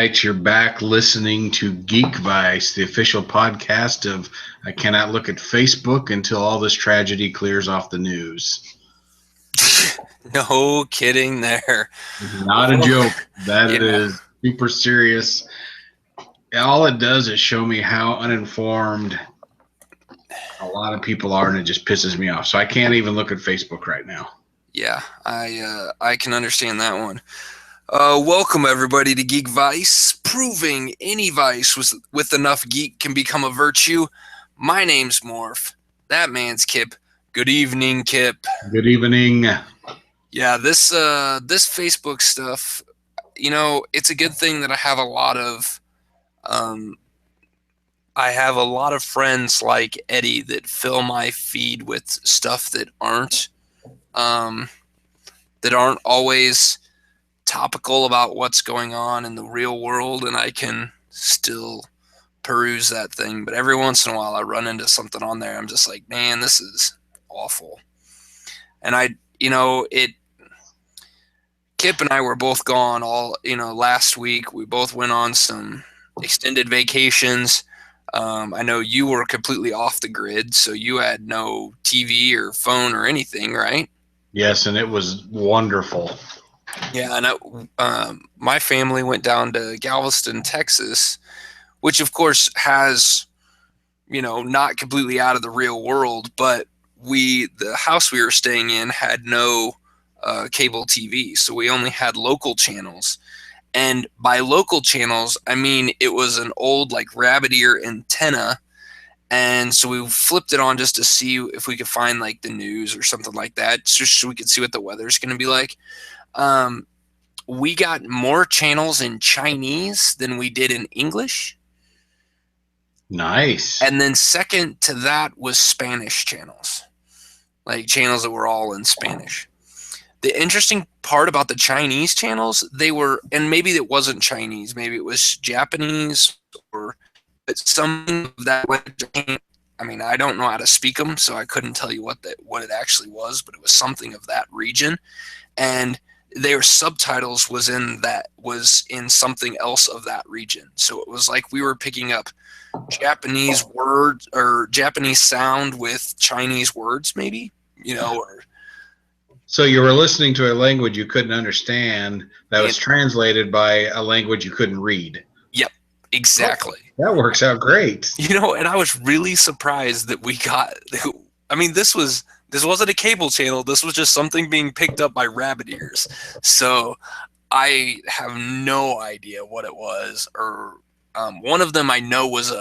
right, you're back listening to Geek Vice, the official podcast of I Cannot Look at Facebook Until All This Tragedy Clears Off the News. No kidding there. Not a joke. That is super serious. All it does is show me how uninformed a lot of people are, and it just pisses me off. So I can't even look at Facebook right now. Yeah, I can understand that one. Welcome everybody to Geek Vice, proving any vice with enough geek can become a virtue. My name's Morph. That man's Kip. Good evening, Kip. Good evening. Yeah, this Facebook stuff, it's a good thing that I have a lot of friends like Eddie that fill my feed with stuff that aren't always topical about what's going on in the real world, and I can still peruse that thing. But every once in a while I run into something on there, I'm just like, man, this is awful. And Kip and I were both gone last week. We both went on some extended vacations. I know you were completely off the grid, so you had no TV or phone or anything, right? Yes, and it was wonderful. Yeah, and my family went down to Galveston, Texas, which of course has, not completely out of the real world, but the house we were staying in had no cable TV, so we only had local channels. And by local channels, I mean it was an old rabbit ear antenna, and so we flipped it on just to see if we could find the news or something like that, just so we could see what the weather's going to be like. We got more channels in Chinese than we did in English. Nice. And then second to that was Spanish channels, channels that were all in Spanish. The interesting part about the Chinese channels, and maybe it wasn't Chinese, maybe it was Japanese or something of that language. I mean, I don't know how to speak them, so I couldn't tell you what it actually was, but it was something of that region. And their subtitles was in something else of that region. So it was like we were picking up Japanese words or Japanese sound with Chinese words, maybe, So you were listening to a language you couldn't understand that was translated by a language you couldn't read. Yep, exactly. Oh, that works out great. And I was really surprised that we got. I mean, this wasn't a cable channel. This was just something being picked up by rabbit ears. So I have no idea what it was. Or one of them I know was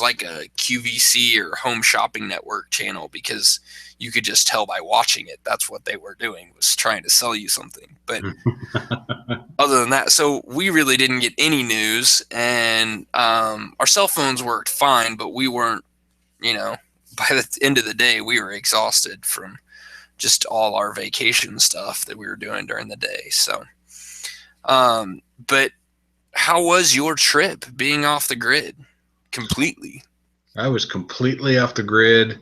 like a QVC or Home Shopping Network channel, because you could just tell by watching it. That's what they were doing, was trying to sell you something. But other than that, so we really didn't get any news, and our cell phones worked fine, but we weren't, by the end of the day, we were exhausted from just all our vacation stuff that we were doing during the day. So, but how was your trip being off the grid completely? I was completely off the grid.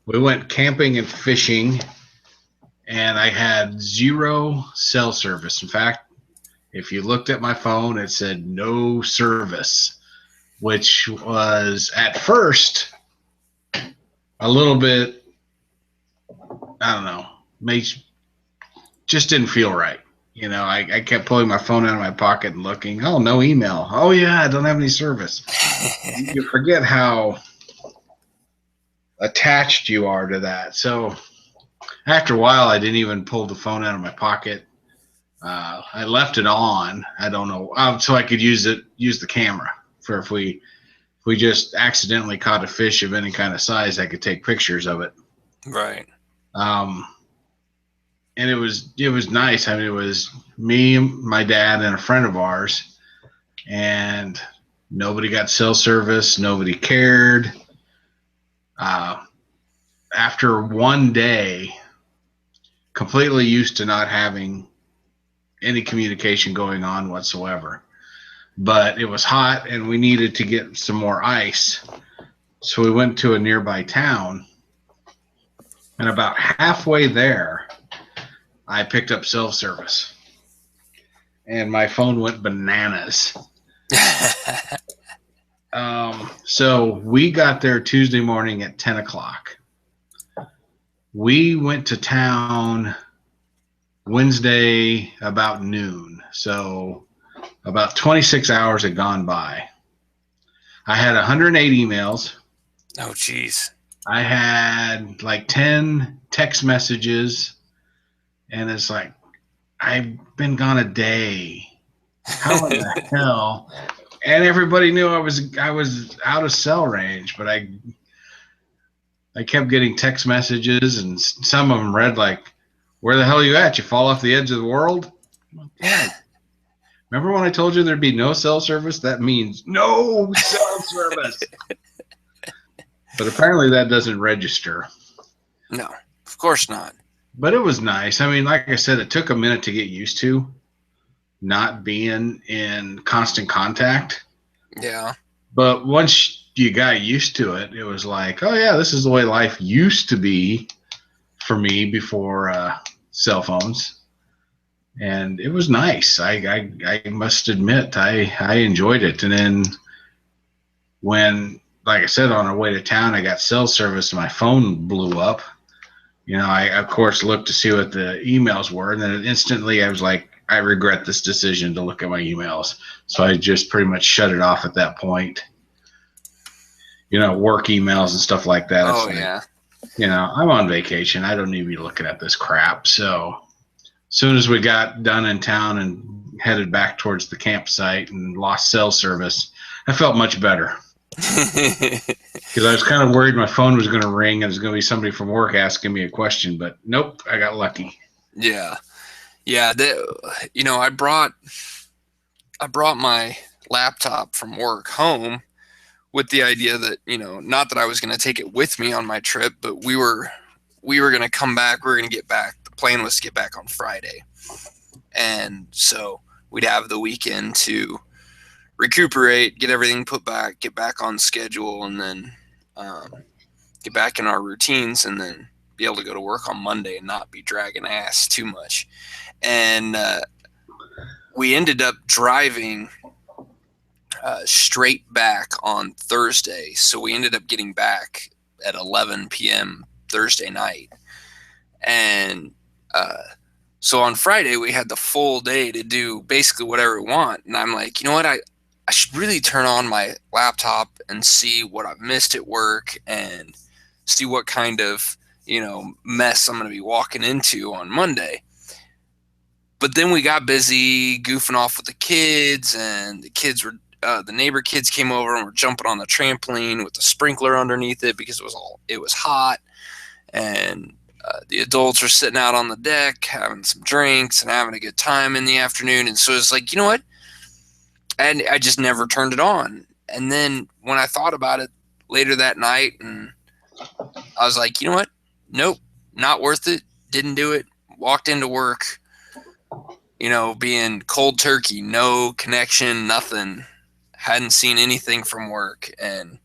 We went camping and fishing, and I had zero cell service. In fact, if you looked at my phone, it said no service, which was at first a little bit, I don't know, just didn't feel right. I kept pulling my phone out of my pocket and looking. Oh, no email. Oh, yeah, I don't have any service. You forget how attached you are to that. So after a while, I didn't even pull the phone out of my pocket. I left it on. I don't know, so I could use the camera for if we just accidentally caught a fish of any kind of size, I could take pictures of it. Right. And it was nice. I mean, it was me, my dad, and a friend of ours, and nobody got cell service. Nobody cared. After one day, completely used to not having any communication going on whatsoever. But it was hot, and we needed to get some more ice. So we went to a nearby town, and about halfway there, I picked up cell service, and my phone went bananas. So we got there Tuesday morning at 10 o'clock. We went to town Wednesday about noon. So about 26 hours had gone by. I had 108 emails. Oh, geez. I had like 10 text messages. And it's like, I've been gone a day. How in the hell? And everybody knew I was out of cell range, but I kept getting text messages, and some of them read like, "Where the hell are you at? You fall off the edge of the world?" Yeah. Remember when I told you there'd be no cell service? That means no cell service. But apparently that doesn't register. No, of course not. But it was nice. I mean, like I said, it took a minute to get used to not being in constant contact. Yeah. But once you got used to it, it was like, oh yeah, this is the way life used to be for me before cell phones. And it was nice. I must admit, I enjoyed it. And then when, like I said, on our way to town, I got cell service and my phone blew up. You know, I of course looked to see what the emails were, and then instantly I was like, I regret this decision to look at my emails. So I just pretty much shut it off at that point. You know, work emails and stuff like that. Oh, yeah. You know, I'm on vacation. I don't need to be looking at this crap. So as soon as we got done in town and headed back towards the campsite and lost cell service, I felt much better. Because I was kind of worried my phone was going to ring and it was going to be somebody from work asking me a question, but nope, I got lucky. Yeah. Yeah. You know, I brought my laptop from work home with the idea that, you know, not that I was going to take it with me on my trip, but we were going to come back. We were going to get back. The plan was to get back on Friday. And so we'd have the weekend to recuperate, get everything put back, get back on schedule, and then get back in our routines, and then be able to go to work on Monday and not be dragging ass too much. And we ended up driving straight back on Thursday. So we ended up getting back at 11 p.m. Thursday night. And so on Friday, we had the full day to do basically whatever we want. And I'm like, you know what? I should really turn on my laptop and see what I've missed at work and see what kind of, you know, mess I'm going to be walking into on Monday. But then we got busy goofing off with the kids, and the kids were, the neighbor kids came over and were jumping on the trampoline with the sprinkler underneath it because it was hot. And the adults were sitting out on the deck having some drinks and having a good time in the afternoon. And so it's like, you know what? And I just never turned it on. And then when I thought about it later that night, and I was like, you know what? Nope, not worth it. Didn't do it. Walked into work, you know, being cold turkey, no connection, nothing. Hadn't seen anything from work, and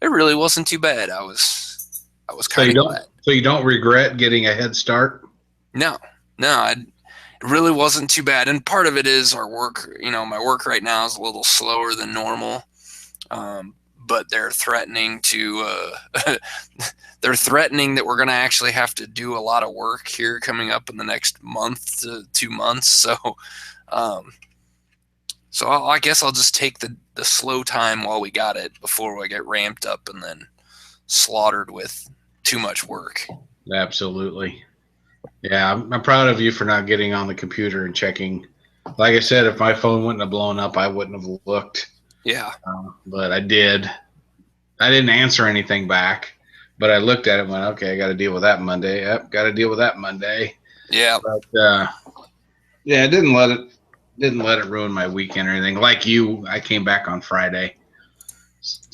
it really wasn't too bad. I was kind of glad. So you don't regret getting a head start? No, it really wasn't too bad. And part of it is our work. You know, my work right now is a little slower than normal, but they're threatening to. They're threatening that we're going to actually have to do a lot of work here coming up in the next month to 2 months. So, I guess I'll just take the slow time while we got it before we get ramped up and then slaughtered with too much work. Absolutely. Yeah, I'm proud of you for not getting on the computer and checking. Like I said, if my phone wouldn't have blown up, I wouldn't have looked. Yeah. But I did. I didn't answer anything back, but I looked at it and went, okay, I got to deal with that Monday. Yep, got to deal with that Monday. Yeah. But yeah, it didn't let it ruin my weekend or anything. Like you, I came back on Friday.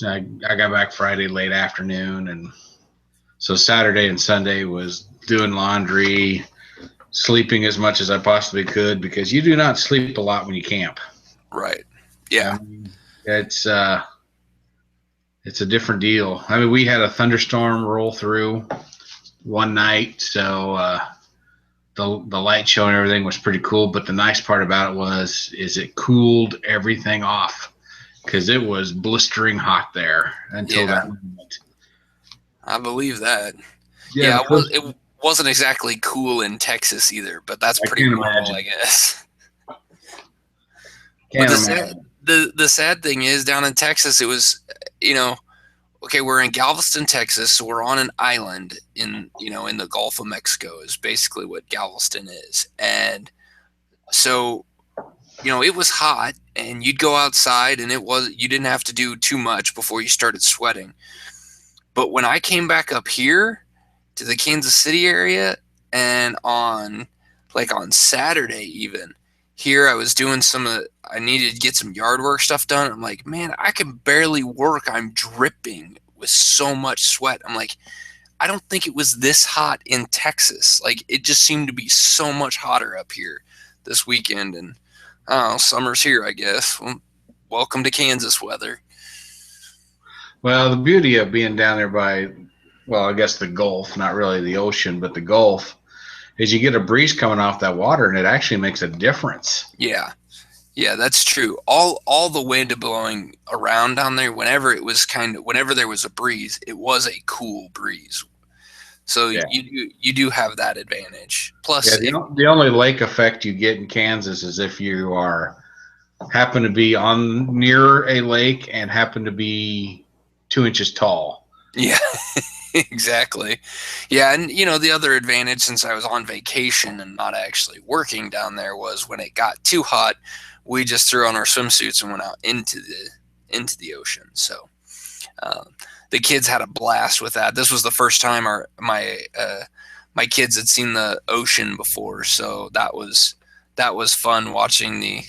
I got back Friday late afternoon, and so Saturday and Sunday was doing laundry, sleeping as much as I possibly could, because you do not sleep a lot when you camp. Right. Yeah. It's a different deal. I mean, we had a thunderstorm roll through one night, so the light show and everything was pretty cool. But the nice part about it is it cooled everything off. because it was blistering hot there until Yeah. that moment. I believe that. Yeah, It wasn't exactly cool in Texas either, but that's I pretty can't normal, imagine. I guess. But Can't imagine. the sad thing is, down in Texas, it was, okay, we're in Galveston, Texas, so we're on an island in the Gulf of Mexico is basically what Galveston is. And so, it was hot and you'd go outside and you didn't have to do too much before you started sweating. But when I came back up here to the Kansas City area and on Saturday even, here I was doing I needed to get some yard work stuff done. I'm like, man, I can barely work. I'm dripping with so much sweat. I'm like, I don't think it was this hot in Texas. Like, it just seemed to be so much hotter up here this weekend. And I don't know, summer's here, I guess. Well, welcome to Kansas weather. Well, the beauty of being down there by, well, I guess the Gulf, not really the ocean, but the Gulf, is you get a breeze coming off that water, and it actually makes a difference. Yeah. Yeah, that's true. All the wind blowing around down there, whenever there was a breeze, it was a cool breeze. So Yeah. you do have that advantage. Plus, Yeah, the only lake effect you get in Kansas is if you happen to be on near a lake and happen to be 2 inches tall. yeah, exactly. Yeah, and the other advantage, since I was on vacation and not actually working down there, was when it got too hot, we just threw on our swimsuits and went out into the ocean. So the kids had a blast with that. This was the first time my kids had seen the ocean before, so that was fun watching the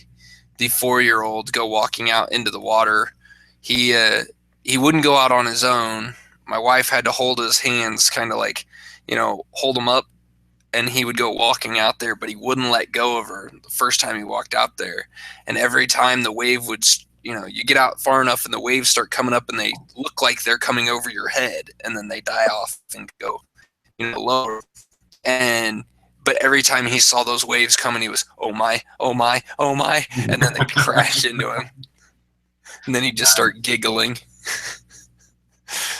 4-year-old go walking out into the water. He wouldn't go out on his own. My wife had to hold his hands, kind of like, hold him up, and he would go walking out there, but he wouldn't let go of her the first time he walked out there. And every time the wave would, you get out far enough and the waves start coming up and they look like they're coming over your head, and then they die off and go, lower. But every time he saw those waves coming, he was, oh my, oh my, oh my, and then they'd crash into him. And then he'd just start giggling.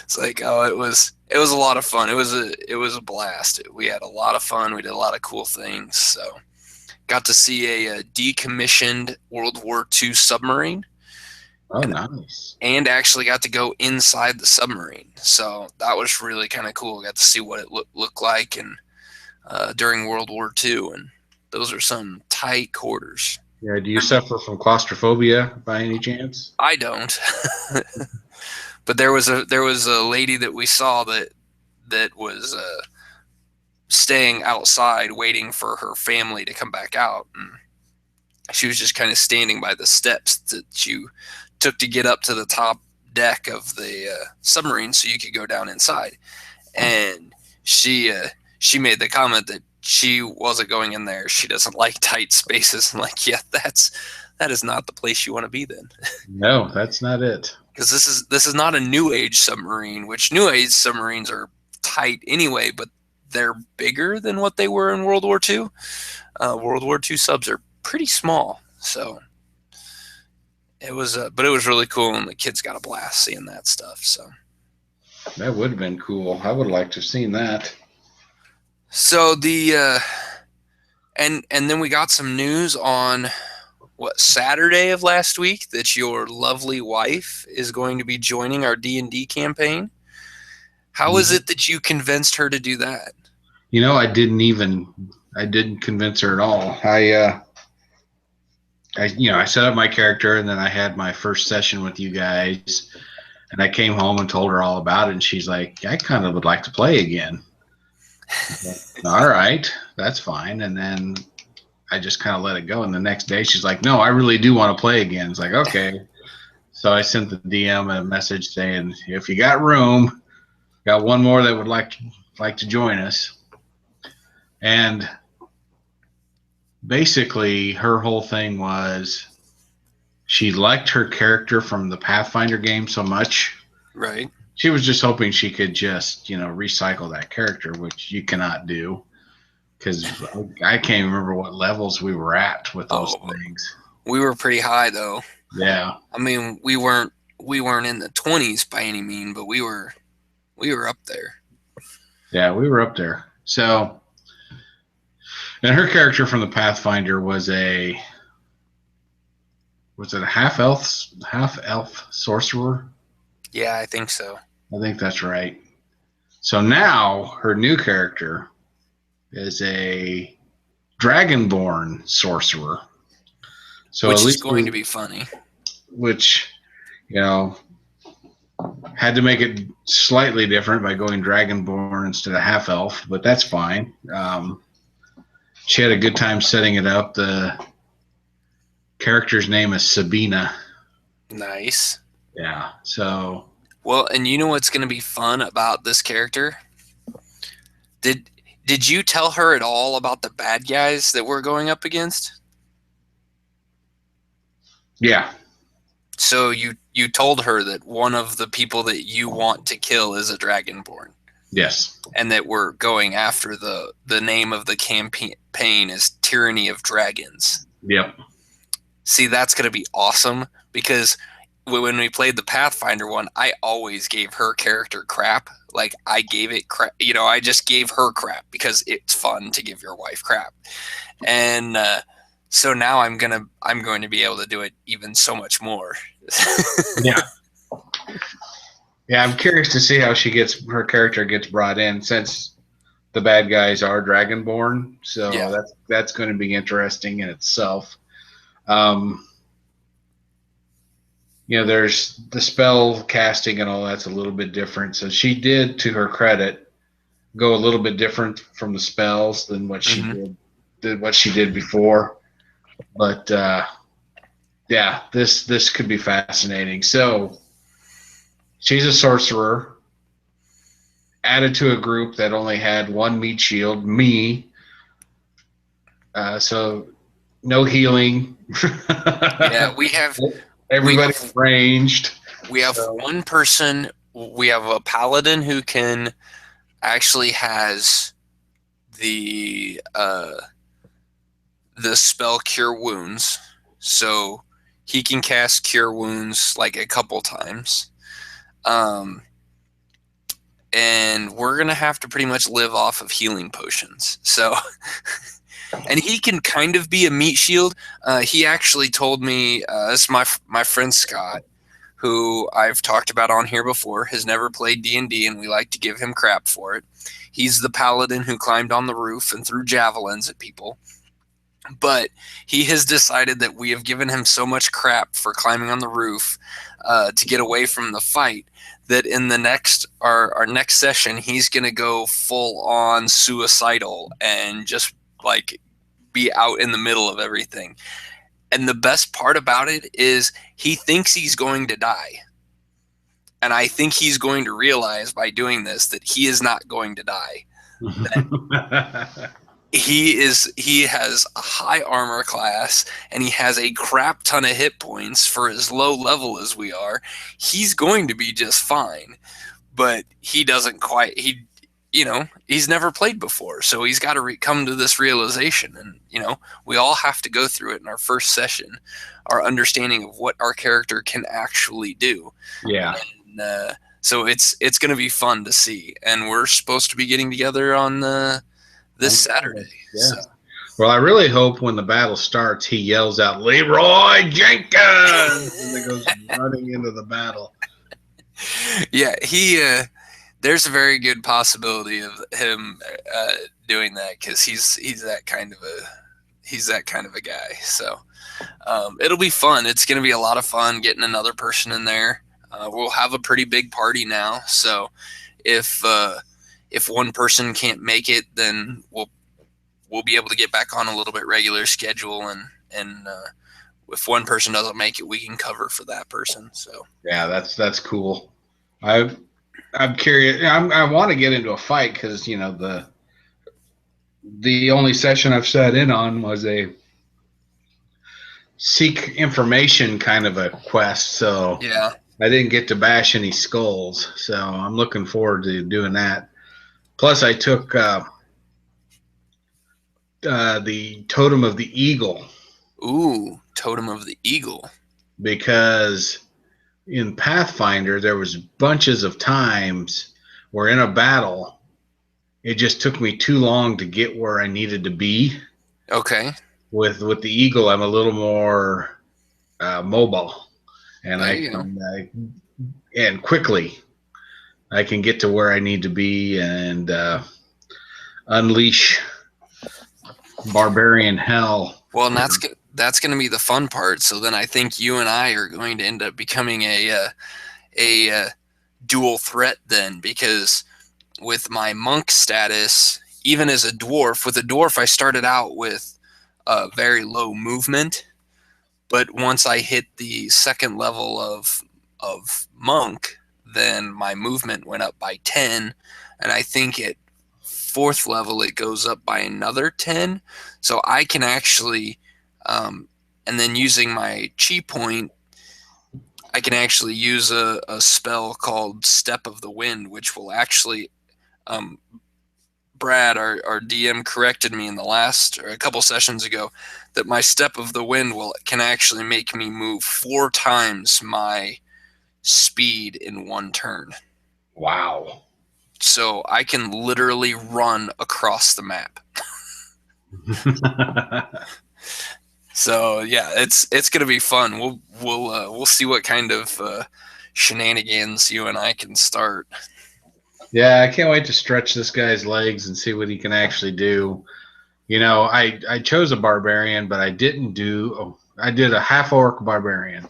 It's like, oh, it was a lot of fun. It was a blast. We had a lot of fun. We did a lot of cool things. So got to see a decommissioned World War II submarine. Oh, nice. And actually got to go inside the submarine. So that was really kind of cool. Got to see what it looked like and during World War II. And those are some tight quarters. Yeah, do you suffer from claustrophobia by any chance? I don't. But there was a lady that we saw that was staying outside waiting for her family to come back out, and she was just kind of standing by the steps that you took to get up to the top deck of the submarine so you could go down inside. And she made the comment that she wasn't going in there. She doesn't like tight spaces. I'm like, yeah, that is not the place you want to be then. No, that's not it. Because this is not a new age submarine, which new age submarines are tight anyway, but they're bigger than what they were in World War II. World War II subs are pretty small, so it was really cool, and the kids got a blast seeing that stuff. So that would have been cool. I would like to have seen that. So and then we got some news on Saturday of last week that your lovely wife is going to be joining our D&D campaign. How is it that you convinced her to do that? I didn't convince her at all. I set up my character, and then I had my first session with you guys, and I came home and told her all about it, and she's like, I kind of would like to play again. All right, that's fine. And then I just kind of let it go. And the next day she's like, no, I really do want to play again. It's like, okay. So I sent the DM a message saying, if you got room, got one more that would like to join us. And basically her whole thing was she liked her character from the Pathfinder game so much. Right. She was just hoping she could just, recycle that character, which you cannot do. Because I can't remember what levels we were at with those things. We were pretty high, though. Yeah. I mean, we weren't in the 20s by any mean, but we were up there. Yeah, we were up there. So, and her character from the Pathfinder was a half elf sorcerer? Yeah, I think so. I think that's right. So now her new character is a dragonborn sorcerer. So Which at is least going to be funny. which you know had to make it slightly different by going dragonborn instead of half elf, but that's fine. She had a good time setting it up. The character's name is Sabina. Nice. Yeah. So Well, and you know what's going to be fun about this character? Did you tell her at all about the bad guys that we're going up against? yeah, So you told her that one of the people that you want to kill is a dragonborn, yes, and that we're going after the name of the campaign is Tyranny of Dragons. yep, See, that's going to be awesome because when we played the Pathfinder one, I always gave her character crap. Like I gave it crap, I just gave her crap because it's fun to give your wife crap. And so now I'm going to be able to do it even so much more. yeah, yeah. I'm curious to see how her character gets brought in since the bad guys are dragonborn. So Yeah. that's going to be interesting in itself. Um, there's the spell casting and all that's a little bit different. So she did, to her credit, go a little bit different from the spells than what she did before. But yeah, this could be fascinating. So she's a sorcerer added to a group that only had one meat shield, me. So no healing. Yeah, we have everybody's ranged. We have one person. We have a paladin who can actually has the spell Cure Wounds, so he can cast Cure Wounds like a couple times. And we're gonna have to pretty much live off of healing potions. So, and he can kind of be a meat shield. He actually told me, this is my friend Scott, who I've talked about on here before, has never played D&D, and we like to give him crap for it. He's the paladin who climbed on the roof and threw javelins at people. But he has decided that we have given him so much crap for climbing on the roof to get away from the fight that in the our next session, he's going to go full on suicidal and just like be out in the middle of everything. And the best part about it is he thinks he's going to die. And I think he's going to realize by doing this that he is not going to die. He has a high armor class and he has a crap ton of hit points for as low level as we are. He's going to be just fine, but he doesn't quite, he's never played before. So he's got to come to this realization, and, we all have to go through it in our first session, our understanding of what our character can actually do. Yeah. And, so it's going to be fun to see. And we're supposed to be getting together on this Saturday. Yeah. So. Well, I really hope when the battle starts, he yells out, "Leroy Jenkins!" and he goes running into the battle. Yeah, there's a very good possibility of him doing that because he's that kind of a guy. So it'll be fun. It's going to be a lot of fun getting another person in there. We'll have a pretty big party now, so if one person can't make it, then we'll be able to get back on a little bit regular schedule, and if one person doesn't make it, we can cover for that person. So yeah, that's cool. I'm curious. I want to get into a fight because the only session I've sat in on was a seek information kind of a quest. So yeah, I didn't get to bash any skulls. So I'm looking forward to doing that. Plus, I took the Totem of the Eagle. Ooh, Totem of the Eagle. because in Pathfinder there was bunches of times where in a battle it just took me too long to get where I needed to be. Okay. With the Eagle, I'm a little more mobile, and There I you go. can and quickly I can get to where I need to be and unleash barbarian hell. Well, and that's going to be the fun part. So then I think you and I are going to end up becoming a dual threat then, because with my monk status, even as a dwarf, with a dwarf, I started out with very low movement, but once I hit the second level of monk, then my movement went up by 10, and I think at fourth level it goes up by another 10. So I can actually, and then using my chi point, I can actually use a spell called Step of the Wind, which will actually, um, Brad, our DM, corrected me in the last or a couple sessions ago that my Step of the Wind can actually make me move 4 times my speed in one turn. Wow. So I can literally run across the map. So yeah, it's gonna be fun. We'll see what kind of shenanigans you and I can start. Yeah, I can't wait to stretch this guy's legs and see what he can actually do. You know, I chose a barbarian, but I didn't do. Oh, I did a half orc barbarian,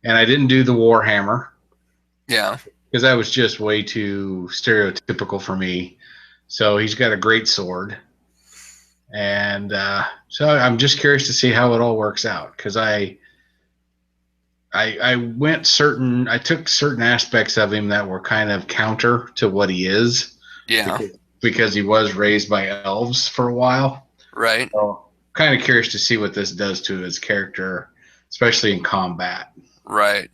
and I didn't do the warhammer Yeah, because that was just way too stereotypical for me. So he's got a great sword, and so I'm just curious to see how it all works out because I took certain aspects of him that were kind of counter to what he is yeah, because he was raised by elves for a while. right, So kind of curious to see what this does to his character, especially in combat. right.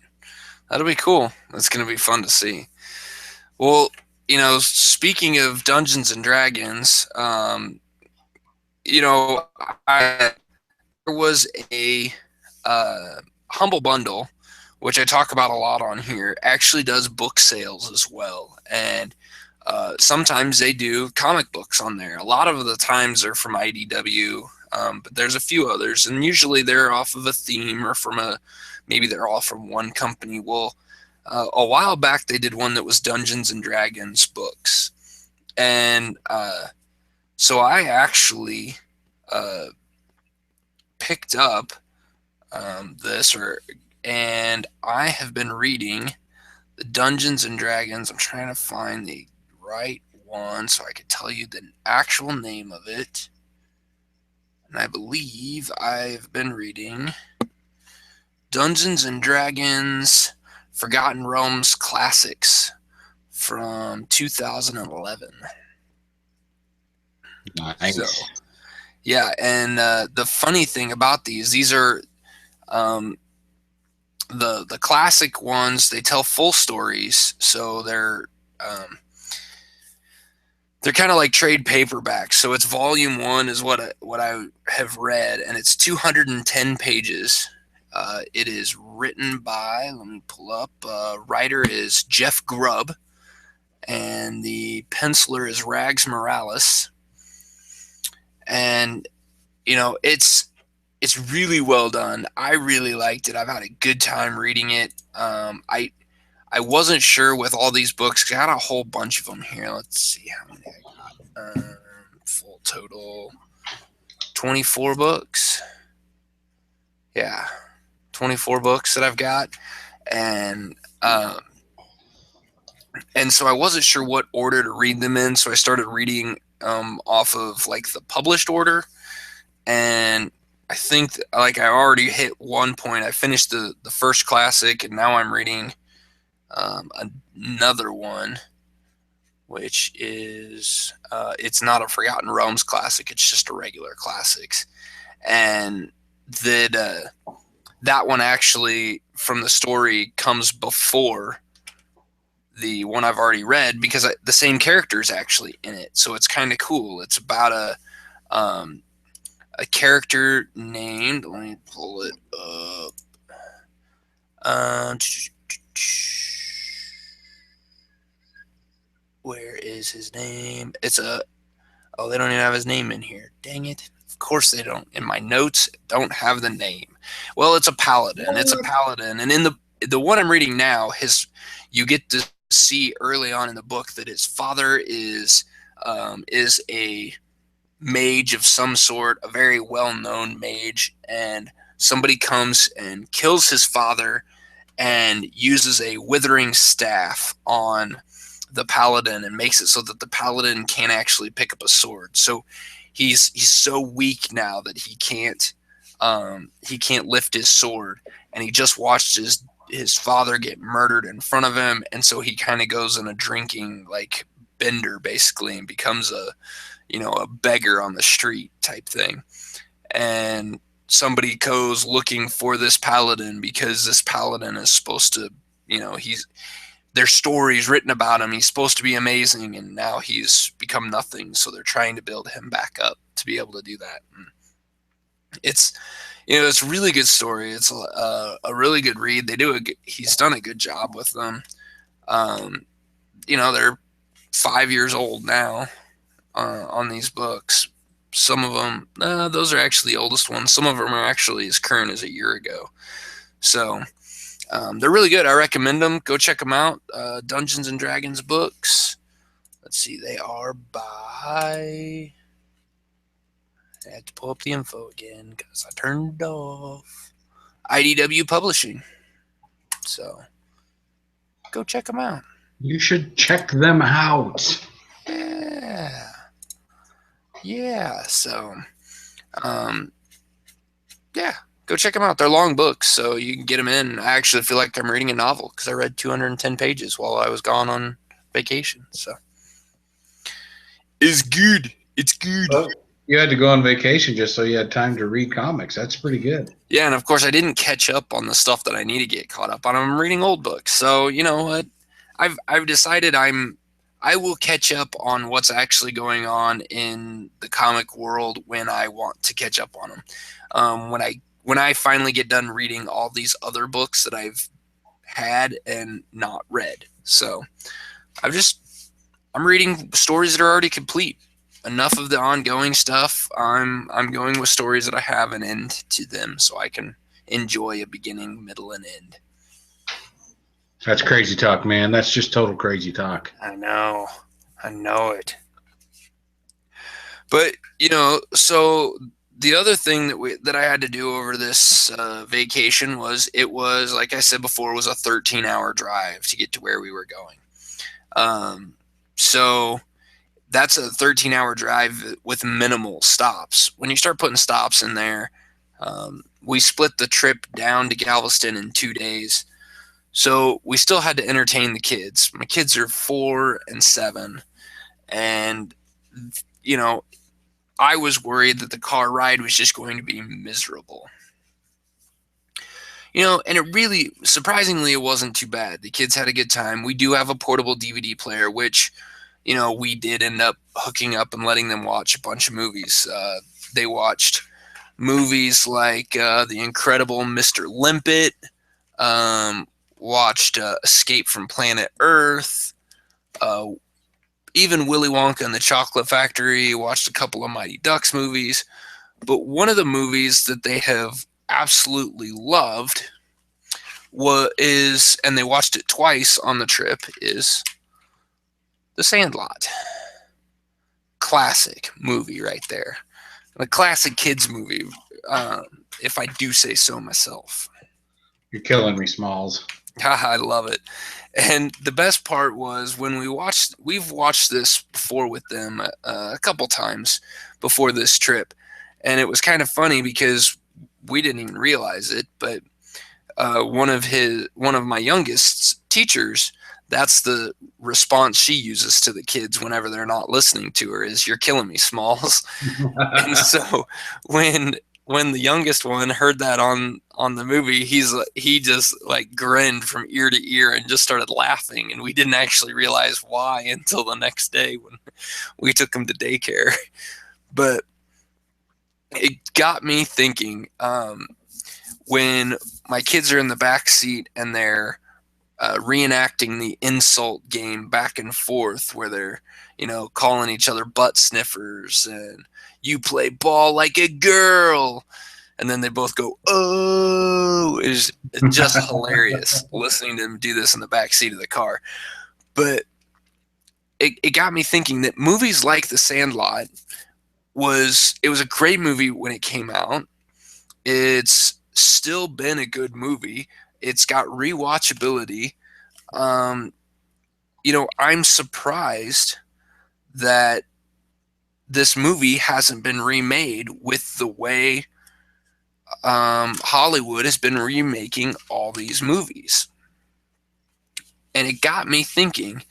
That'll be cool. That's gonna be fun to see. Well, speaking of Dungeons and Dragons, you know, there was a Humble Bundle, which I talk about a lot on here, actually does book sales as well. And sometimes they do comic books on there. A lot of the times they're from IDW, but there's a few others. And usually they're off of a theme or maybe they're all from one company. Well, a while back they did one that was Dungeons and Dragons books. And so I actually picked up this, and I have been reading the Dungeons and Dragons. I'm trying to find the right one so I could tell you the actual name of it. And I believe I've been reading Dungeons and Dragons Forgotten Realms Classics from 2011. Nice. So, yeah, and the funny thing about these are um, the classic ones. They tell full stories, so they're kind of like trade paperbacks. So it's volume 1 is what I have read, and it's 210 pages. It is written by, let me pull up, writer is Jeff Grubb, and the penciler is Rags Morales. And it's really well done. I really liked it. I've had a good time reading it. I wasn't sure with all these books. I got a whole bunch of them here. Let's see how many I got. Full total 24 books. Yeah, 24 books that I've got, and so I wasn't sure what order to read them in. So I started reading off of like the published order, and I think like I already hit one point. I finished the first classic, and now I'm reading another one, which is it's not a Forgotten Realms classic. It's just a regular classics, and that one actually from the story comes before the one I've already read because the same character is actually in it. So it's kind of cool. It's about a character named, let me pull it up. Uh, where is his name? Oh, they don't even have his name in here. Dang it. Of course they don't. In my notes, don't have the name. Well, it's a paladin. It's a paladin. And in the one I'm reading now, you get to see early on in the book that his father is a mage of some sort, a very well-known mage, and somebody comes and kills his father and uses a withering staff on the paladin and makes it so that the paladin can't actually pick up a sword. So he's so weak now that he can't lift his sword, and he just watched his father get murdered in front of him, and so he kind of goes in a drinking like bender basically and becomes a beggar on the street type thing. And somebody goes looking for this paladin because this paladin is supposed to, there's stories written about him. He's supposed to be amazing, and now he's become nothing. So they're trying to build him back up to be able to do that. And it's a really good story. It's a really good read. He's done a good job with them. They're 5 years old now on these books. Some of them, those are actually the oldest ones. Some of them are actually as current as a year ago. So they're really good. I recommend them. Go check them out. Dungeons and Dragons books. Let's see. They are by... I had to pull up the info again because I turned it off. IDW Publishing. So go check them out. You should check them out. Yeah. So, go check them out. They're long books, so you can get them in. I actually feel like I'm reading a novel because I read 210 pages while I was gone on vacation. So, it's good. It's good. Well, you had to go on vacation just so you had time to read comics. That's pretty good. Yeah, and of course I didn't catch up on the stuff that I need to get caught up on. I'm reading old books, so you know what? I've decided I will catch up on what's actually going on in the comic world when I want to catch up on them. When I finally get done reading all these other books that I've had and not read. So I'm reading stories that are already complete. Enough of the ongoing stuff. I'm going with stories that I have an end to them so I can enjoy a beginning, middle, and end. That's crazy talk, man. That's just total crazy talk. I know it. But, so the other thing that I had to do over this vacation was, like I said before, was a 13-hour drive to get to where we were going. So that's a 13-hour drive with minimal stops. When you start putting stops in there, we split the trip down to Galveston in 2 days. So we still had to entertain the kids. My kids are 4 and 7. And, I was worried that the car ride was just going to be miserable. And it really, surprisingly, it wasn't too bad. The kids had a good time. We do have a portable DVD player, which, we did end up hooking up and letting them watch a bunch of movies. They watched movies like The Incredible Mr. Limpet, watched Escape from Planet Earth, even Willy Wonka and the Chocolate Factory, watched a couple of Mighty Ducks movies. But one of the movies that they have absolutely loved and they watched it twice on the trip, is The Sandlot. Classic movie right there. A classic kids movie, if I do say so myself. You're killing me, Smalls. I love it. And the best part was when we've watched this before with them a couple times before this trip. And it was kind of funny because we didn't even realize it, but one of my youngest teachers, that's the response she uses to the kids whenever they're not listening to her is, "You're killing me, Smalls." And so when the youngest one heard that on the movie, he just like grinned from ear to ear and just started laughing, and we didn't actually realize why until the next day when we took him to daycare. But it got me thinking, when my kids are in the back seat and they're reenacting the insult game back and forth, where they're, calling each other butt sniffers and you play ball like a girl, and then they both go, oh, it's just hilarious listening to them do this in the back seat of the car. But it got me thinking that movies like The Sandlot was a great movie when it came out. It's still been a good movie. It's got rewatchability. I'm surprised that this movie hasn't been remade with the way Hollywood has been remaking all these movies. And it got me thinking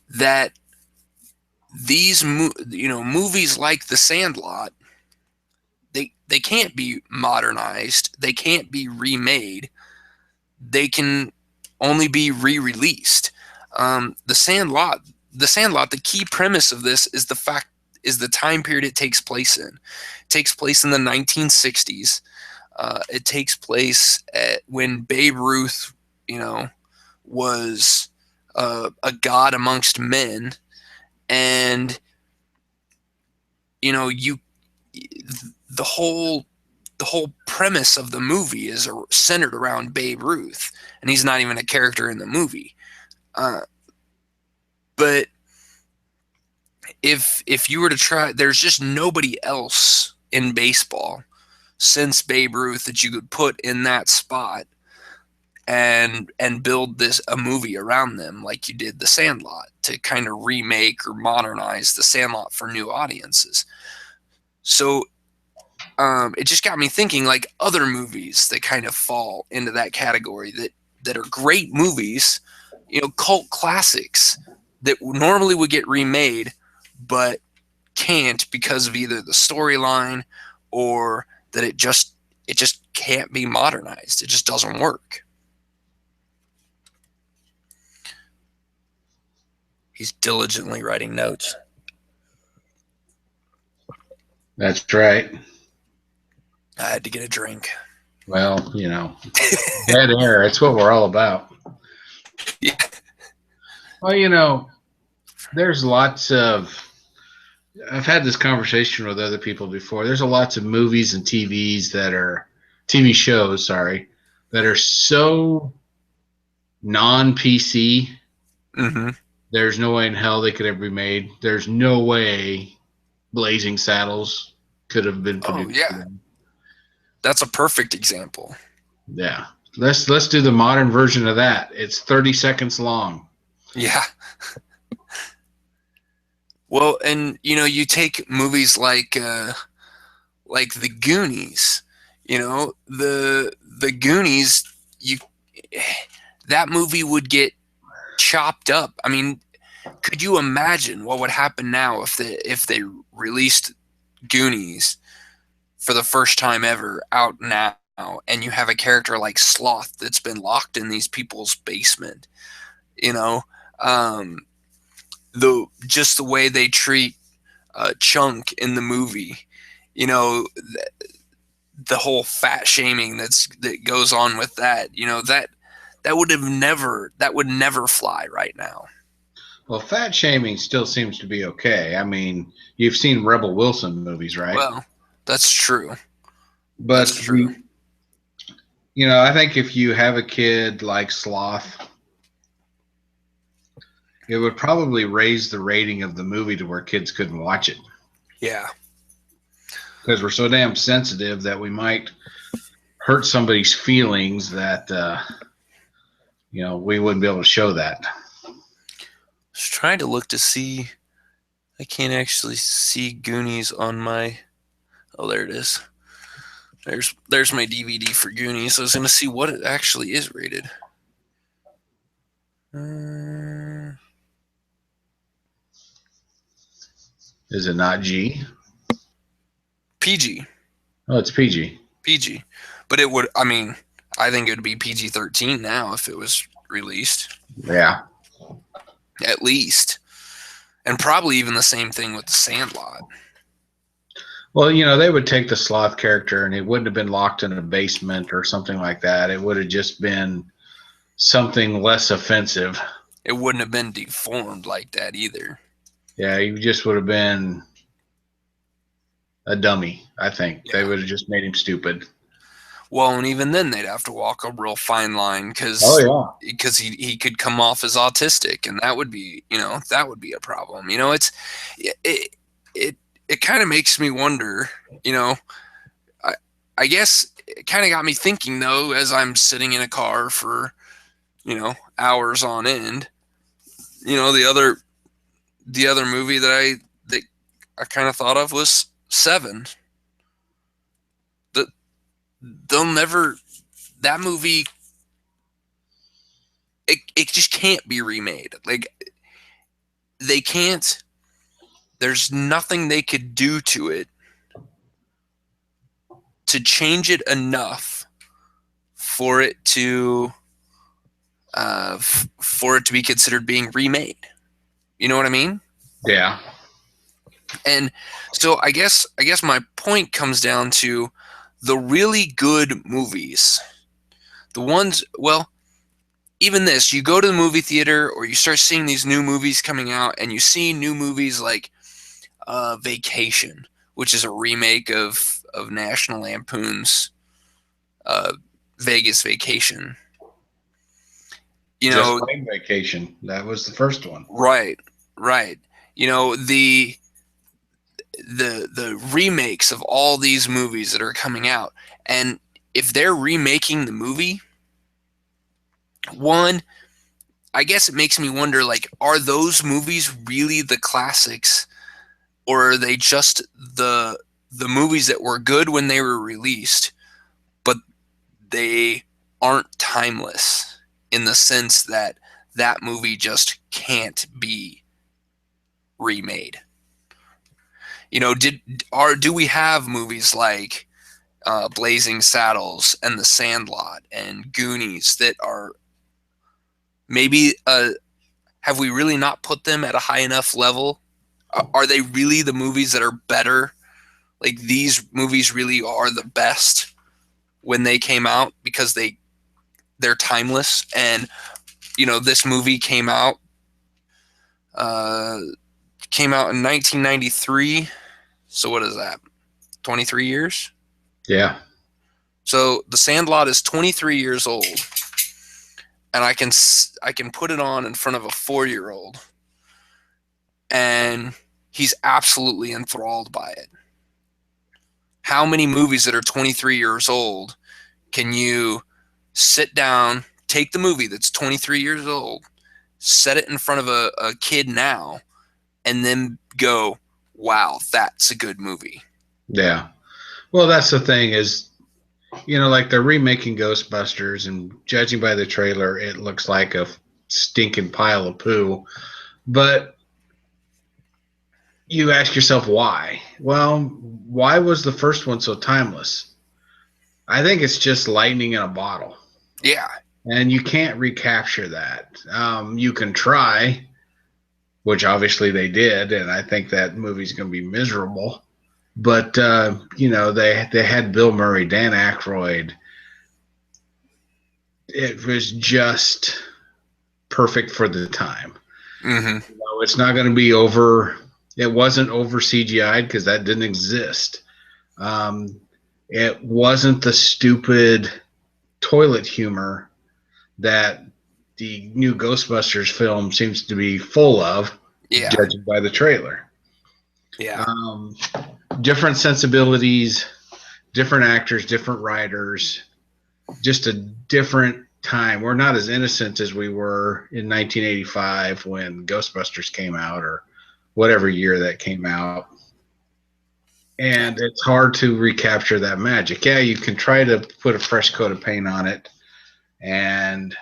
that these movies like The Sandlot, they can't be modernized, they can't be remade, they can only be re-released. The Sandlot, the key premise of this is the time period it takes place in. It takes place in the 1960s. It takes place when Babe Ruth, was a god amongst men, and the whole premise of the movie is centered around Babe Ruth, and he's not even a character in the movie. But if you were to try, there's just nobody else in baseball since Babe Ruth that you could put in that spot and build a movie around them like you did The Sandlot, to kind of remake or modernize The Sandlot for new audiences. So it just got me thinking, like, other movies that kind of fall into that category that are great movies, cult classics that normally would get remade but can't because of either the storyline or that it just can't be modernized. It just doesn't work. He's diligently writing notes. That's right. I had to get a drink. Well, dead air. That's what we're all about. Yeah. Well, there's lots of. I've had this conversation with other people before. There's lots of movies and TV shows, that are so non-PC. Mm-hmm. There's no way in hell they could ever be made. There's no way Blazing Saddles could have been produced. Oh, yeah. That's a perfect example. Yeah. Let's do the modern version of that. It's 30 seconds long. Yeah. Well, and you take movies like The Goonies. The Goonies, that movie would get chopped up. I mean, could you imagine what would happen now if they released Goonies for the first time ever out now, and you have a character like Sloth that's been locked in these people's basement? Just the way they treat Chunk in the movie, the whole fat shaming that goes on with that, that would never fly right now. Well, fat shaming still seems to be okay. I mean, you've seen Rebel Wilson movies, right? Well, that's true. But that's true. I think if you have a kid like Sloth, it would probably raise the rating of the movie to where kids couldn't watch it. Yeah. Because we're so damn sensitive that we might hurt somebody's feelings that, we wouldn't be able to show that. I was trying to look to see. I can't actually see Goonies on my. Oh, there it is. There's my DVD for Goonies. I was going to see what it actually is rated. Is it not G? PG. Oh, it's PG. PG. But it would, I think it would be PG-13 now if it was released. Yeah. At least. And probably even the same thing with The Sandlot. Well, you know, they would take the sloth character and it wouldn't have been locked in a basement or something like that. It would have just been something less offensive. It wouldn't have been deformed like that either. Yeah, he just would have been a dummy, I think. Yeah. They would have just made him stupid. Well, and even then they'd have to walk a real fine line because he could come off as autistic, and that would be a problem. It kind of makes me wonder. I guess it kind of got me thinking though, as I'm sitting in a car for hours on end. The other movie that I kind of thought of was Seven. That movie, it just can't be remade. Like, they can't. There's nothing they could do to it to change it enough for it to be considered being remade. You know what I mean? Yeah. And so I guess my point comes down to the really good movies. The ones, well, even this, you go to the movie theater or you start seeing these new movies coming out, and you see new movies like Vacation, which is a remake of National Lampoon's Vegas Vacation. Just Plain Vacation. That was the first one. Right. The remakes of all these movies that are coming out, and if they're remaking the movie, one, I guess it makes me wonder, like, are those movies really the classics, or are they just the movies that were good when they were released, but they aren't timeless in the sense that that movie just can't be remade? Do we have movies like Blazing Saddles and The Sandlot and Goonies that are maybe have we really not put them at a high enough level? Are they really the movies that are better? Like, these movies really are the best when they came out because they're timeless. And this movie came out in 1993. So what is that? 23 years? Yeah. So The Sandlot is 23 years old, and I can put it on in front of a 4-year-old, and he's absolutely enthralled by it. How many movies that are 23 years old can you sit down, take the movie that's 23 years old, set it in front of a kid now, and then go, wow, that's a good movie? Yeah. Well, that's the thing is, like they're remaking Ghostbusters, and judging by the trailer, it looks like a stinking pile of poo. But you ask yourself why. Well, why was the first one so timeless? I think it's just lightning in a bottle. Yeah. And you can't recapture that. You can try, which obviously they did, and I think that movie's going to be miserable. But, they had Bill Murray, Dan Aykroyd. It was just perfect for the time. Mm-hmm. It's not going to be over. It wasn't over CGI'd because that didn't exist. It wasn't the stupid toilet humor that the new Ghostbusters film seems to be full of, judging by the trailer. Yeah. Different sensibilities, different actors, different writers, just a different time. We're not as innocent as we were in 1985 when Ghostbusters came out, or whatever year that came out. And it's hard to recapture that magic. Yeah, you can try to put a fresh coat of paint on it and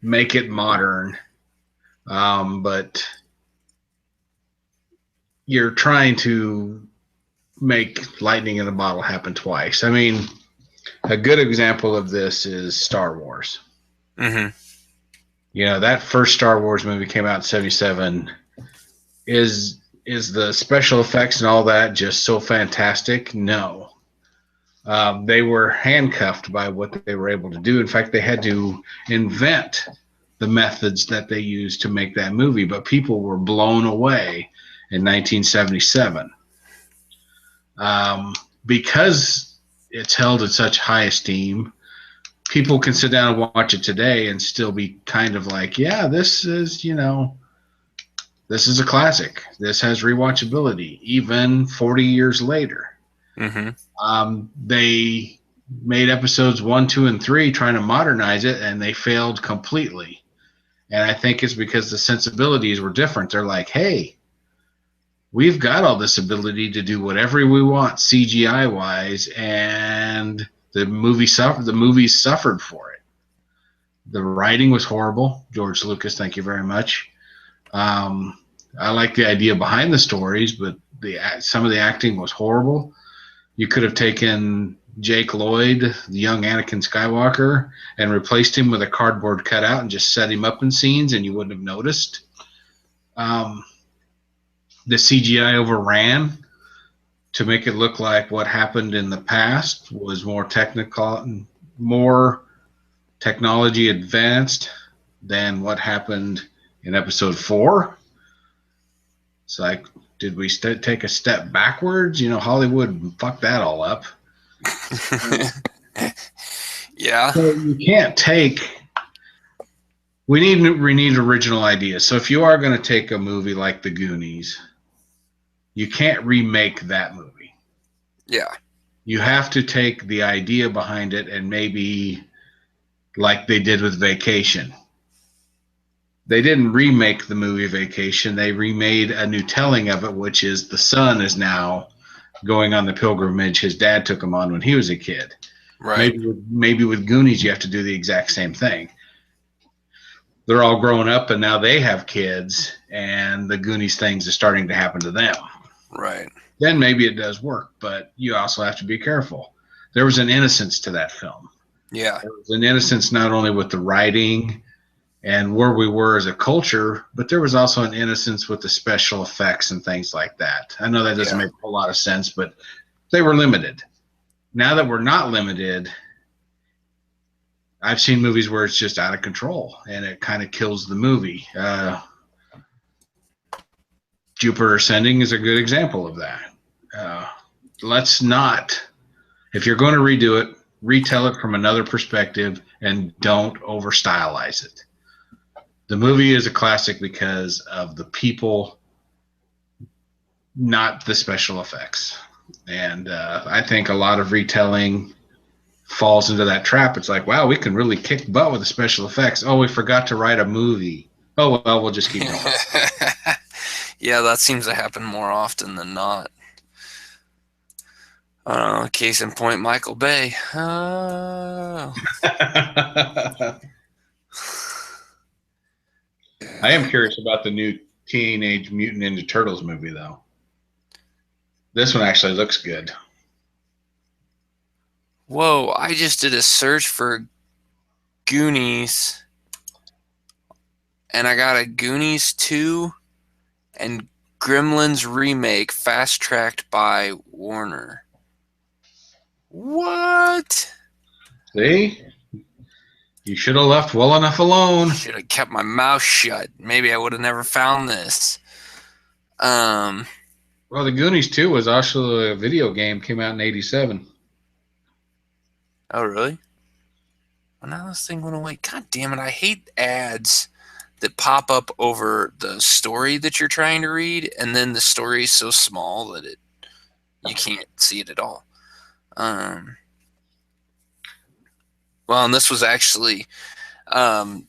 make it modern, but you're trying to make lightning in a bottle happen twice. I mean, a good example of this is Star Wars. Mm-hmm. That first Star Wars movie came out in 1977. is the special effects and all that just so fantastic? No. They were handcuffed by what they were able to do. In fact, they had to invent the methods that they used to make that movie, but people were blown away in 1977. Because it's held in such high esteem, people can sit down and watch it today and still be kind of like, yeah, this is a classic. This has rewatchability, even 40 years later. Mm-hmm. They made episodes 1, 2, and 3 trying to modernize it, and they failed completely. And I think it's because the sensibilities were different. They're like, hey, we've got all this ability to do whatever we want CGI wise, and the movies suffered for it. The writing was horrible. George Lucas, thank you very much. I like the idea behind the stories, but some of the acting was horrible. You could have taken Jake Lloyd, the young Anakin Skywalker, and replaced him with a cardboard cutout and just set him up in scenes, and you wouldn't have noticed. The CGI overran to make it look like what happened in the past was more technical, more technology advanced than what happened in episode 4. It's like, did we take a step backwards? Hollywood fucked that all up. Yeah. So you can't take. We need original ideas. So if you are going to take a movie like The Goonies, you can't remake that movie. Yeah. You have to take the idea behind it and maybe like they did with Vacation. They didn't remake the movie Vacation. They remade a new telling of it, which is the son is now going on the pilgrimage his dad took him on when he was a kid. Right. Maybe with Goonies, you have to do the exact same thing. They're all grown up, and now they have kids, and the Goonies things are starting to happen to them. Right. Then maybe it does work, but you also have to be careful. There was an innocence to that film. Yeah. There was an innocence not only with the writing and where we were as a culture, but there was also an innocence with the special effects and things like that. I know that doesn't make a whole lot of sense, but they were limited. Now that we're not limited, I've seen movies where it's just out of control and it kind of kills the movie. Jupiter Ascending is a good example of that. Let's not, if you're going to redo it, retell it from another perspective and don't over stylize it. The movie is a classic because of the people, not the special effects. And I think a lot of retelling falls into that trap. It's like, wow, we can really kick butt with the special effects. Oh, we forgot to write a movie. Oh, well, we'll just keep going. Yeah, that seems to happen more often than not. Case in point, Michael Bay. Oh. I am curious about the new Teenage Mutant Ninja Turtles movie, though. This one actually looks good. Whoa, I just did a search for Goonies, and I got a Goonies 2 and Gremlins remake fast-tracked by Warner. What? See? You should have left well enough alone. Should have kept my mouth shut. Maybe I would have never found this. Well, the Goonies 2 was actually a video game, came out in 87. Oh, really? Well, now this thing went away. God damn it, I hate ads that pop up over the story that you're trying to read, and then the story is so small that you can't see it at all. Well, and this was actually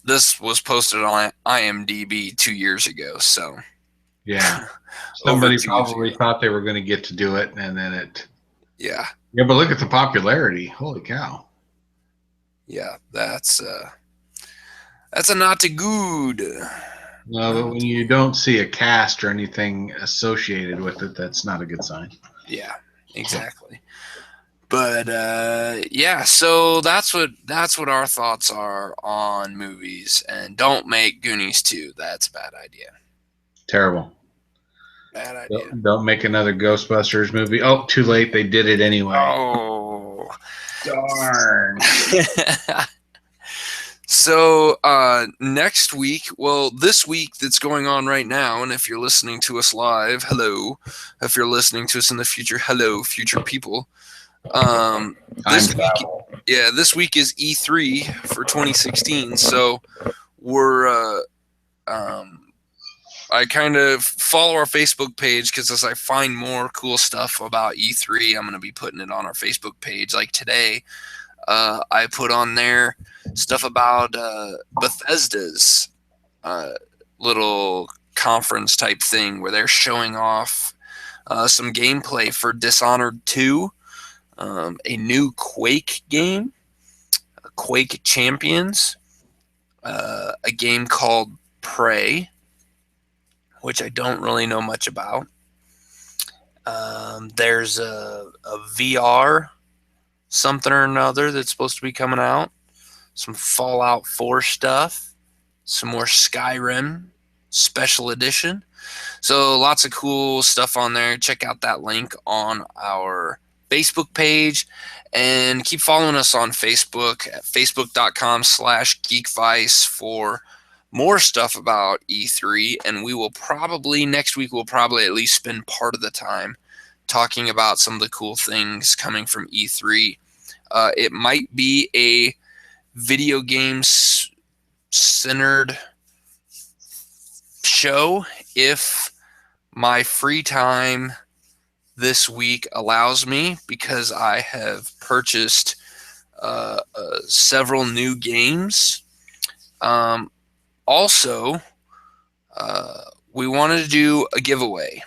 this was posted on IMDb 2 years ago, so yeah, somebody probably thought they were going to get to do it, and then it. Yeah. Yeah, but look at the popularity! Holy cow! Yeah, that's a not good. No, but when you don't see a cast or anything associated with it, that's not a good sign. Yeah, exactly. But yeah, so that's what our thoughts are on movies. And don't make Goonies 2. That's a bad idea. Terrible. Bad idea. Don't make another Ghostbusters movie. Oh, too late. They did it anyway. Oh. Darn. So next week, well, this week that's going on right now, and if you're listening to us live, hello. If you're listening to us in the future, hello, future people. This week, this week is E3 for 2016. So we're I kind of follow our Facebook page because as I find more cool stuff about E3, I'm going to be putting it on our Facebook page. Like today, I put on there stuff about Bethesda's little conference type thing where they're showing off some gameplay for Dishonored 2, a new Quake game, Quake Champions, a game called Prey, which I don't really know much about. There's a VR something or another that's supposed to be coming out. Some Fallout 4 stuff. Some more Skyrim Special Edition. So lots of cool stuff on there. Check out that link on our Facebook page. And keep following us on Facebook at facebook.com/geekvice for more stuff about E3. And we will probably, next week, we'll probably at least spend part of the time talking about some of the cool things coming from E3. It might be a video games centered show if my free time this week allows me, because I have purchased several new games. Also, we wanted to do a giveaway.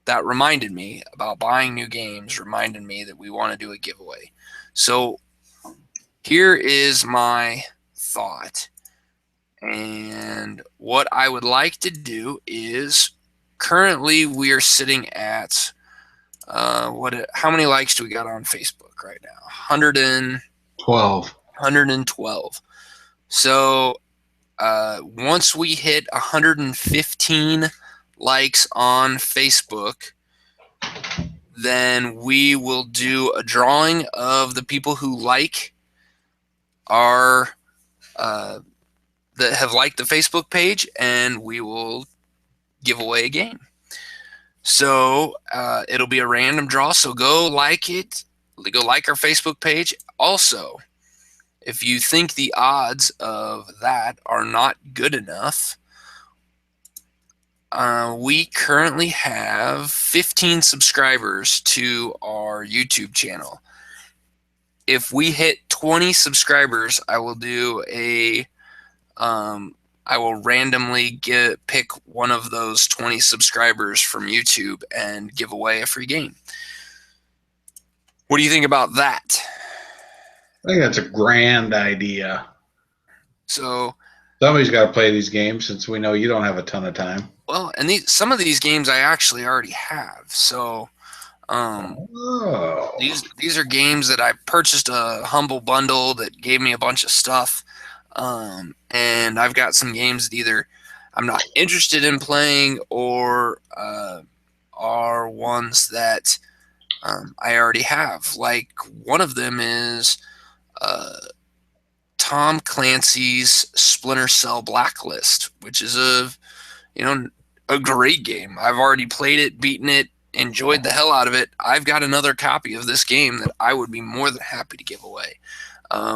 That reminded me about buying new games, reminded me that we want to do a giveaway. So here is my thought. And what I would like to do is, currently we are sitting at, how many likes do we got on Facebook right now? 112. So once we hit 115 likes on Facebook, then we will do a drawing of the people who like our that have liked the Facebook page, and we will give away a game. So it'll be a random draw. So go like it. Go like our Facebook page. Also, if you think the odds of that are not good enough, we currently have 15 subscribers to our YouTube channel. If we hit 20 subscribers, I will do I will randomly pick one of those 20 subscribers from YouTube and give away a free game. What do you think about that? I think that's a grand idea. So somebody's got to play these games, since we know you don't have a ton of time. Well, and some of these games I actually already have. So these are games that I purchased a Humble Bundle that gave me a bunch of stuff. And I've got some games that either I'm not interested in playing or are ones that I already have. Like one of them is Tom Clancy's Splinter Cell Blacklist, which is a great game. I've already played it, beaten it, enjoyed the hell out of it. I've got another copy of this game that I would be more than happy to give away.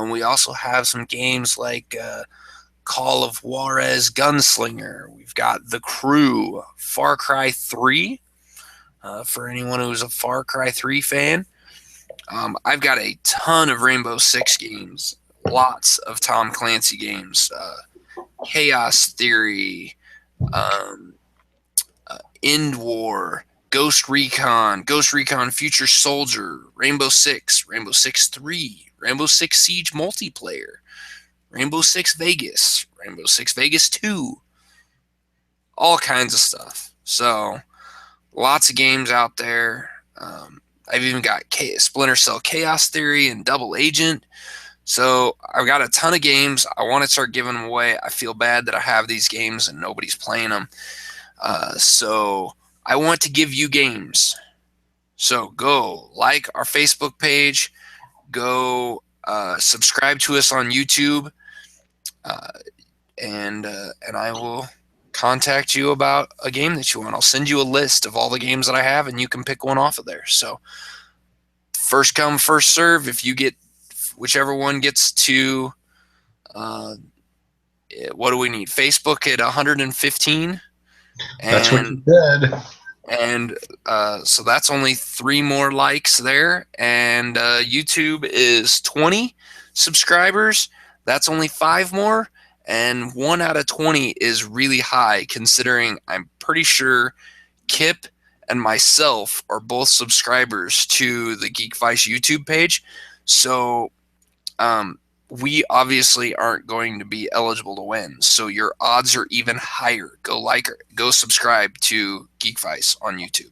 We also have some games like Call of Juarez Gunslinger. We've got The Crew, Far Cry 3, for anyone who's a Far Cry 3 fan. I've got a ton of Rainbow Six games, lots of Tom Clancy games, Chaos Theory, End War, Ghost Recon Future Soldier, Rainbow Six 3, Rainbow Six Siege Multiplayer, Rainbow Six Vegas 2, all kinds of stuff. So lots of games out there. I've even got Splinter Cell Chaos Theory and Double Agent. So I've got a ton of games. I want to start giving them away. I feel bad that I have these games and nobody's playing them. So I want to give you games. So go like our Facebook page, go subscribe to us on YouTube, and I will contact you about a game that you want. I'll send you a list of all the games that I have, and you can pick one off of there. So first come, first serve. If you get whichever one gets to, what do we need? Facebook at 115. That's what you said. And so that's only 3 more likes there. And YouTube is 20 subscribers. That's only 5 more. And 1 out of 20 is really high, considering I'm pretty sure Kip and myself are both subscribers to the Geek Vice YouTube page. So we obviously aren't going to be eligible to win. So your odds are even higher. Go subscribe to Geek Vice on YouTube.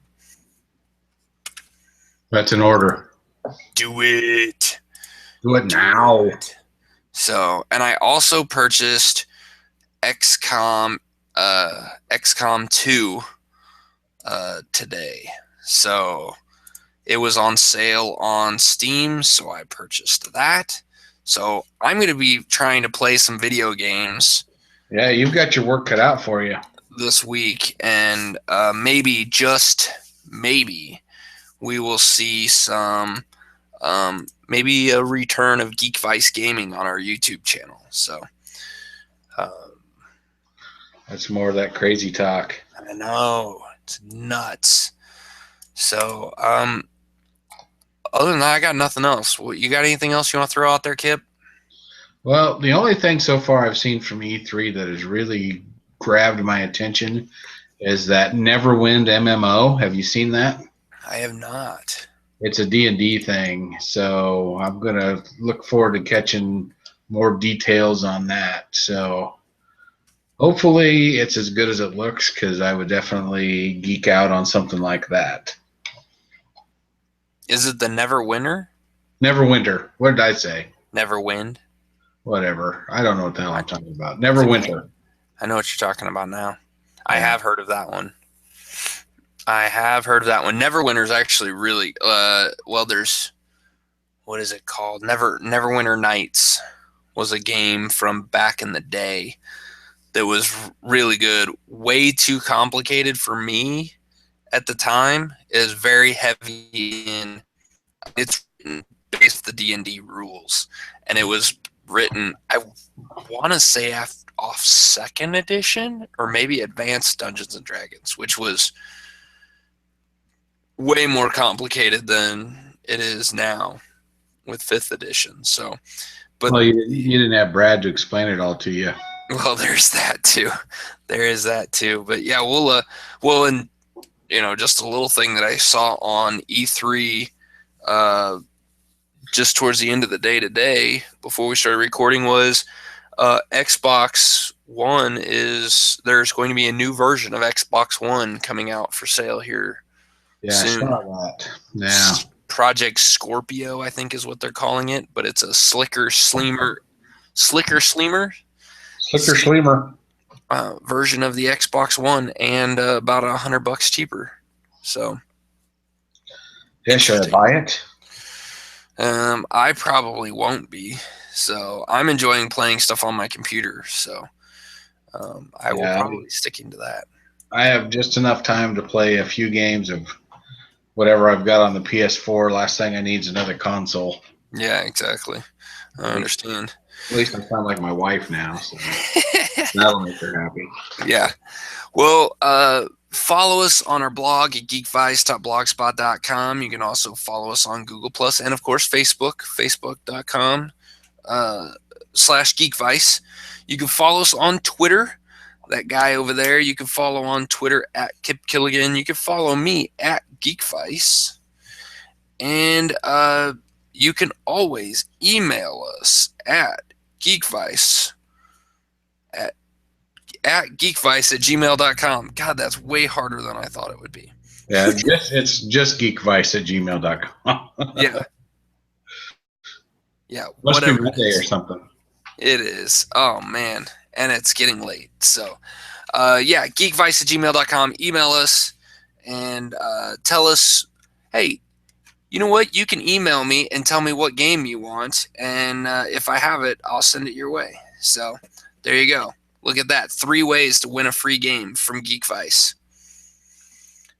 That's an order. Do it. Do it now. So, and I also purchased XCOM 2 today. So it was on sale on Steam, so I purchased that. So I'm going to be trying to play some video games. Yeah, you've got your work cut out for you this week, and maybe, just maybe, we will see some, maybe a return of Geek Vice Gaming on our YouTube channel. So that's more of that crazy talk. I know, it's nuts. So other than that, I got nothing else. You got anything else you want to throw out there, Kip? Well, the only thing so far I've seen from E3 that has really grabbed my attention is that Neverwind MMO. Have you seen that? I have not. It's a D&D thing, so I'm going to look forward to catching more details on that. So hopefully it's as good as it looks, because I would definitely geek out on something like that. Is it the Neverwinter? Neverwinter. What did I say? Neverwind. Whatever. I don't know what the hell I'm talking about. Neverwinter. I know what you're talking about now. I have heard of that one. Neverwinter is actually really well. There's, what is it called? Neverwinter Nights was a game from back in the day that was really good. Way too complicated for me at the time. It is very heavy in. It's based the D&D rules, and it was written, I want to say, off 2nd edition or maybe Advanced Dungeons and Dragons, which was way more complicated than it is now with 5th edition. So, but well, you didn't have Brad to explain it all to you. Well, there's that too. But yeah, we'll and just a little thing that I saw on E3 just towards the end of the day today, before we started recording, was Xbox One there's going to be a new version of Xbox One coming out for sale here soon. I saw that. Yeah. Project Scorpio, I think is what they're calling it, but it's a slicker sleemer version of the Xbox One, and about $100 cheaper. So yeah, should I buy it? I probably won't be. So I'm enjoying playing stuff on my computer. So I will probably be sticking to that. I have just enough time to play a few games of whatever I've got on the PS4. Last thing I need is another console. Yeah, exactly. I understand. At least I sound like my wife now, so that'll make her happy. Yeah. Well, follow us on our blog at geekvice.blogspot.com. You can also follow us on Google Plus and, of course, Facebook, facebook.com/geekvice. You can follow us on Twitter. That guy over there, you can follow on Twitter at Kip Killigan. You can follow me at geekvice. And you can always email us at geekvice at geekvice@gmail.com. God, that's way harder than I thought it would be. Yeah, it's just geekvice@gmail.com. Yeah. Yeah. Must be whatever Monday or something. It is. Oh, man. And it's getting late. So, yeah, geekvice@gmail.com. Email us, and tell us, hey, you know what? You can email me and tell me what game you want, and if I have it, I'll send it your way. So there you go. Look at that. 3 ways to win a free game from Geek Vice.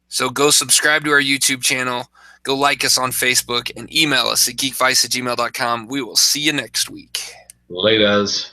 So go subscribe to our YouTube channel, go like us on Facebook, and email us at geekvice@gmail.com. We will see you next week. Laters.